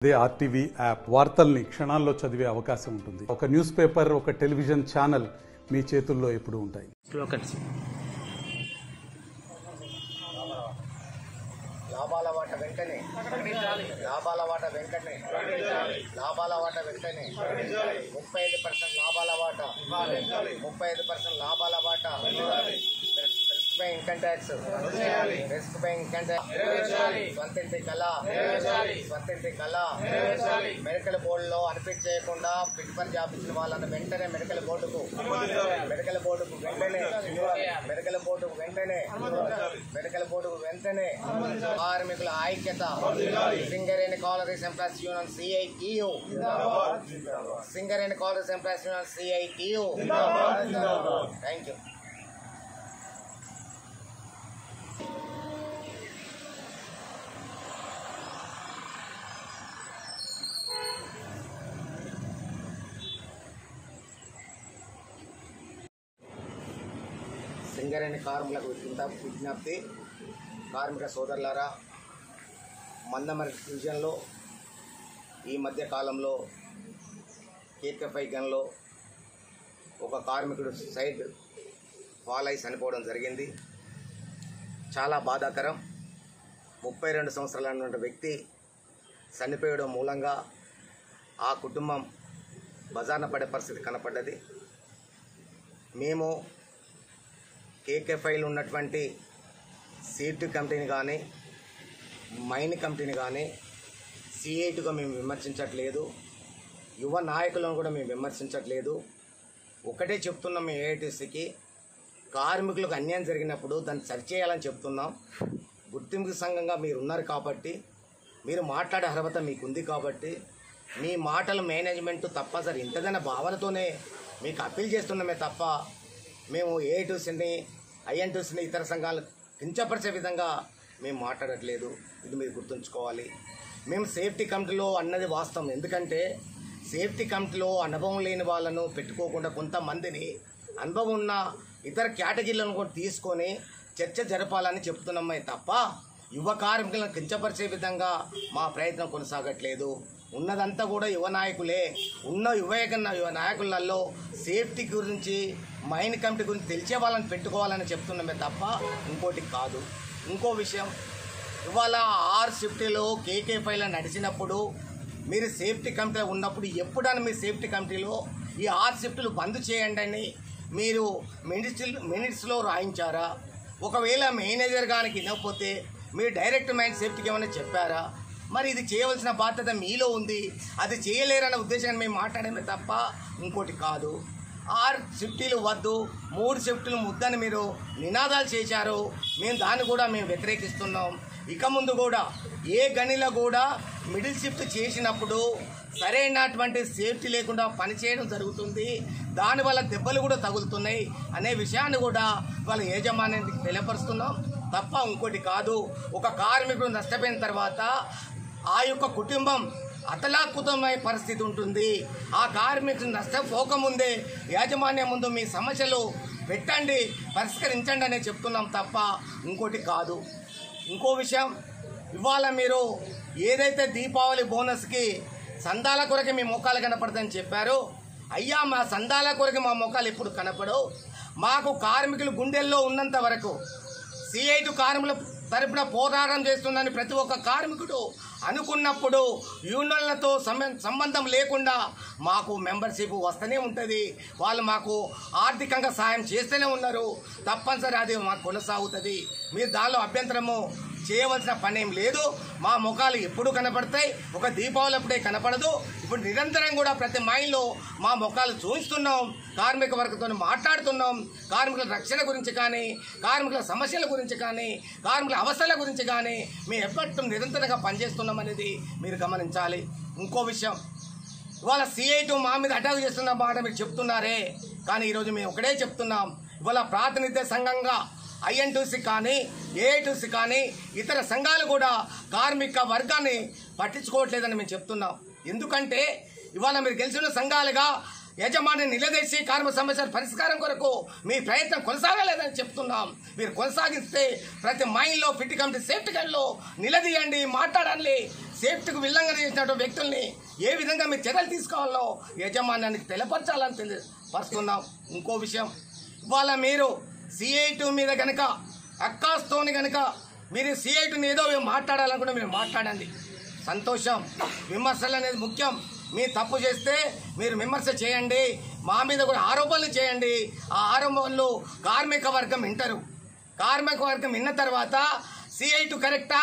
అదే RTV app వార్తల్ని క్షణాల్లో చదివే అవకాశం ఉంటుంది. ఒక న్యూస్ పేపర్, ఒక టెలివిజన్ ఛానల్ మీ చేతుల్లో ఎప్పుడూ ఉంటాయి. లాభాల వాట వెంటనే లాభాల వాట వెంటనే లాభాల వాట వెంటనే 35% లాభాల వాట 35% లాభాల వాట రిస్క్ పై ఇన్కమ్ ట్యాక్స్ స్వంతింటి కళ మెడికల్ బోర్డులో అన్ఫిట్ చేయకుండా ఫిట్ ఫర్ జాబ్ ఇచ్చిన వాళ్ళని వెంటనే మెడికల్ బోర్డుకు వెంటనే కార్మికుల ఐక్యత Singareni collieries employees union CITU thank you. Singareni కార్మికులకు విజ్ఞప్తి. కార్మిక సోదరులారా, మందమరి డివిజన్లో ఈ మధ్య కాలంలో KK5 గన్లో ఒక కార్మికుడు సైడ్ ఫాల్ అయి చనిపోవడం జరిగింది. చాలా బాధాకరం. 32 సంవత్సరాల ఉన్న వ్యక్తి చనిపోయడం మూలంగా ఆ కుటుంబం బజార్న పడే పరిస్థితి కనపడ్డది. మేము KK5లో ఉన్నటువంటి సీట్ కమిటీని కానీ మైన్ కమిటీని కానీ CITగా మేము విమర్శించట్లేదు, యువ నాయకులను కూడా మేము విమర్శించట్లేదు. ఒకటే చెప్తున్నాం, మేము AITCకి కార్మికులకు అన్యాయం జరిగినప్పుడు దాన్ని సరిచేయాలని చెప్తున్నాం. గుర్తింపు సంఘంగా మీరు ఉన్నారు కాబట్టి, మీరు మాట్లాడే అర్హత మీకు ఉంది కాబట్టి, మీ మాటలు మేనేజ్మెంట్ తప్పనిసరి ఇంతదైన భావనతోనే మీకు అప్పీల్ చేస్తున్నామే తప్ప మేము AITCని INTCని ఇతర సంఘాలు కించపరిచే విధంగా మేము మాట్లాడట్లేదు. ఇది మీరు గుర్తుంచుకోవాలి. మేము సేఫ్టీ కమిటీలో అన్నది వాస్తవం. ఎందుకంటే సేఫ్టీ కమిటీలో అనుభవం లేని వాళ్ళను పెట్టుకోకుండా కొంతమందిని అనుభవం ఉన్న ఇతర కేటగిరీలను కూడా తీసుకొని చర్చ జరపాలని చెప్తున్నామే తప్ప యువ కార్మికులను కించపరిచే విధంగా మా ప్రయత్నం కొనసాగట్లేదు. ఉన్నదంతా కూడా యువ నాయకులే. ఉన్న యువ నాయకులలో సేఫ్టీ గురించి, మైన్ కమిటీ గురించి తెలిసే వాళ్ళని పెట్టుకోవాలని చెప్తున్నామే తప్ప ఇంకోటి కాదు. ఇంకో విషయం, ఇవాళ 6 షిఫ్టీలో KK5లో నడిచినప్పుడు మీరు సేఫ్టీ కమిటీ ఉన్నప్పుడు ఎప్పుడైనా మీ సేఫ్టీ కమిటీలో ఈ 6 షిఫ్టులు బంద్ చేయండి అని మీరు మినిట్స్లో రాయించారా? ఒకవేళ మేనేజర్ గారికి వినకపోతే మీరు డైరెక్ట్ మైన్ సేఫ్టీకి ఏమైనా చెప్పారా? మరి ఇది చేయవలసిన బాధ్యత మీలో ఉంది. అది చేయలేరన్న ఉద్దేశాన్ని మేము మాట్లాడమే తప్ప ఇంకోటి కాదు. 6 షిఫ్టీలు వద్దు, 3 షిఫ్టులు ముద్దని మీరు నినాదాలు చేశారు. మేము దాన్ని కూడా మేము వ్యతిరేకిస్తున్నాం. ఇక ముందు కూడా ఏ గనిలో కూడా మిడిల్ షిఫ్ట్ చేసినప్పుడు సరైనటువంటి సేఫ్టీ లేకుండా పనిచేయడం జరుగుతుంది. దానివల్ల దెబ్బలు కూడా తగులుతున్నాయి అనే విషయాన్ని కూడా వాళ్ళ యాజమాన్యానికి తెలియపరుస్తున్నాం తప్ప ఇంకోటి కాదు. ఒక కార్మికుడు నష్టపోయిన తర్వాత ఆ యొక్క కుటుంబం అతలాకుతమయ్యే పరిస్థితి ఉంటుంది. ఆ కార్మికుడు నష్టపోకముందే యాజమాన్యం ముందు మీ సమస్యలు పెట్టండి, పరిష్కరించండి అనే చెప్తున్నాం తప్ప ఇంకోటి కాదు. ఇంకో విషయం, ఇవాళ మీరు ఏదైతే దీపావళి బోనస్కి సందాల కొరకు మీ ముఖాలు కనపడతాయని చెప్పారు. అయ్యా, మా సందాల కొరకు మా ముఖాలు ఎప్పుడు కనపడవు. మాకు కార్మికులు గుండెల్లో ఉన్నంత వరకు CIT కార్మికుల తరపున పోరాటం చేస్తుందని ప్రతి ఒక్క కార్మికుడు అనుకున్నప్పుడు యూనియన్లతో సంబంధం లేకుండా మాకు మెంబర్షిప్ వస్తూనే ఉంటుంది. వాళ్ళు మాకు ఆర్థికంగా సాయం చేస్తూనే ఉన్నారు. తప్పనిసరి అది మాకు కొనసాగుతుంది. మీరు దానిలో అభ్యంతరము చేయవలసిన పని ఏం లేదు. మా ముఖాలు ఎప్పుడు కనపడతాయి, ఒక దీపావళి అప్పుడే కనపడదు. ఇప్పుడు నిరంతరం కూడా ప్రతి మైల్లో మా ముఖాలు చూపిస్తున్నాం, కార్మిక వర్గంతో మాట్లాడుతున్నాం. కార్మికుల రక్షణ గురించి కానీ, కార్మికుల సమస్యల గురించి కానీ, కార్మికుల అవసరాల గురించి కానీ మేము ఎప్పటి నిరంతరంగా పనిచేస్తున్నాం అనేది మీరు గమనించాలి. ఇంకో విషయం, ఇవాళ CIT మా మీద అటాక్ చేస్తున్న మాట మీరు చెప్తున్నారే, కానీ ఈరోజు మేము ఒకటే చెప్తున్నాం. ఇవాళ ప్రాతినిధ్య సంఘంగా INTC కానీ AITC కానీ ఇతర సంఘాలు కూడా కార్మిక వర్గాన్ని పట్టించుకోవట్లేదని మేము చెప్తున్నాం. ఎందుకంటే ఇవాళ మీరు గెలిచిన సంఘాలుగా యజమాని నిలదీసి కార్మిక సమస్యల పరిష్కారం కొరకు మీ ప్రయత్నం కొనసాగలేదని చెప్తున్నాం. మీరు కొనసాగిస్తే ప్రతి మైన్లో ఫిట్ కమిటీ సేఫ్టీ గన్లో నిలదీయండి, మాట్లాడాలి. సేఫ్టీకి విల్లంగా చేసినటువంటి వ్యక్తుల్ని ఏ విధంగా మీరు చర్యలు తీసుకోవాలో యజమానానికి తెలపరచాలని తెలియపరుస్తున్నాం. ఇంకో విషయం, ఇవాళ మీరు CI2 మీద కనుక అక్కాస్తోని కనుక మీరు CI2ని ఏదో మాట్లాడాలనుకుంటే మీరు మాట్లాడండి, సంతోషం. విమర్శలు అనేది ముఖ్యం. మీరు తప్పు చేస్తే మీరు విమర్శ చేయండి, మా మీద కూడా ఆరోపణలు చేయండి. ఆ ఆరోపణలు కార్మిక వర్గం వింటారు. కార్మిక వర్గం విన్న తర్వాత CI2 కరెక్టా,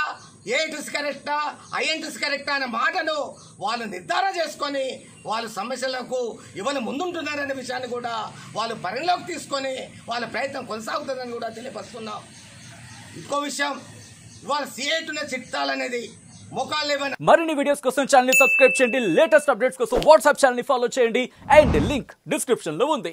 A2 కరెక్టా, IN2 కరెక్టా అనే మాటను వాళ్ళు నిర్ధారణ చేసుకొని వాళ్ళు సమస్యలకు ఇవాళ ముందుంటున్నారనే విషయాన్ని కూడా వాళ్ళు పరిగణలోకి తీసుకొని వాళ్ళ ప్రయత్నం కొనసాగుతుందని కూడా తెలియపరుస్తున్నాం. ఇంకో విషయం, ఇవాళ CI2 చిట్టాలనేది మొఖాలు లేవని. మరిన్ని వీడియోస్ కోసం ఛానల్ ని సబ్స్క్రైబ్ చేయండి, లేటెస్ట్ అప్డేట్స్ కోసం వాట్సాప్ ఛానల్ ని ఫాలో చేయండి అండ్ లింక్ డిస్క్రిప్షన్ లో ఉంది.